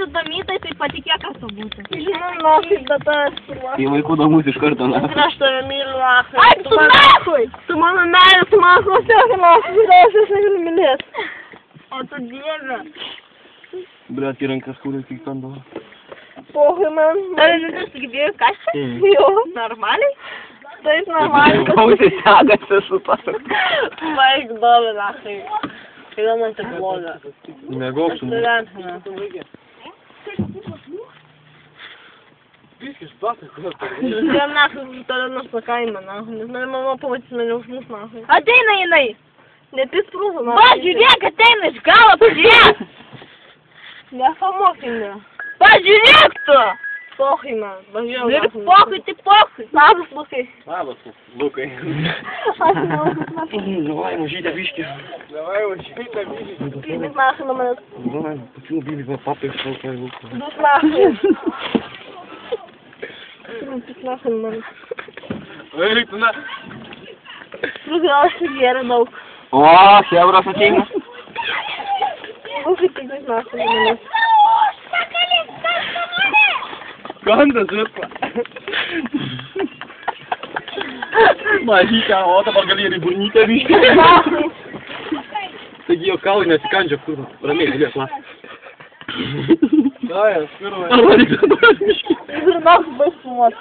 tu domytai, tai patikėk, kas tu būtų. Žinau, nafai, bet aš... Tai vaikų namus iš karto, na. Ir aš tave myliu, nafai. Ai, tu nafai! Tu mano meilė, tu mano klausiausia, nafai, vyriausias negaliu mylėti. O tu dieve. Blet, į rankas kūrė tik ten buvo. Pohui man. Ar tu sugebėjai kasti? Jo. Normaliai? Taip, normaliai. Kausė segasi su tas. Vaik, dovė, nafai. Kodėl man taip bloga? Mėgok su Studentina. Žiūrėjom, nafai, toliau nuslakaimą, nafai. Nes mane mama pamatys mane už mus, nafai. Ateina jinai! Nepis prūsų, Va, žiūrėk, ateina iš galo, pažiūrėk! Nefamokinė. Pažiūrėk tu! Pohui man. Važiuoju. Ir pohui, tai pohui. Labas, Lukai. Labas, Lukai. Aš nelabai. Davai, mažytė biškį. Pybis nafai nuo manęs. Davai, pačių bybį, papai, šalkai, Lukai. Dus nafai. Pybis nafai nuo manęs. Eik, tu na. Lukai, aš ir gėrė daug. O, chebras ateina. Lukai, pybis nafai nuo manęs. Gandas, viską. Mažytė, o dabar gali ir į burnytę biškį. Nafai. Taigi jo kalai nesikandžia, kur ramiai galės las. Daja, skirva. Ir nafai baisumuot.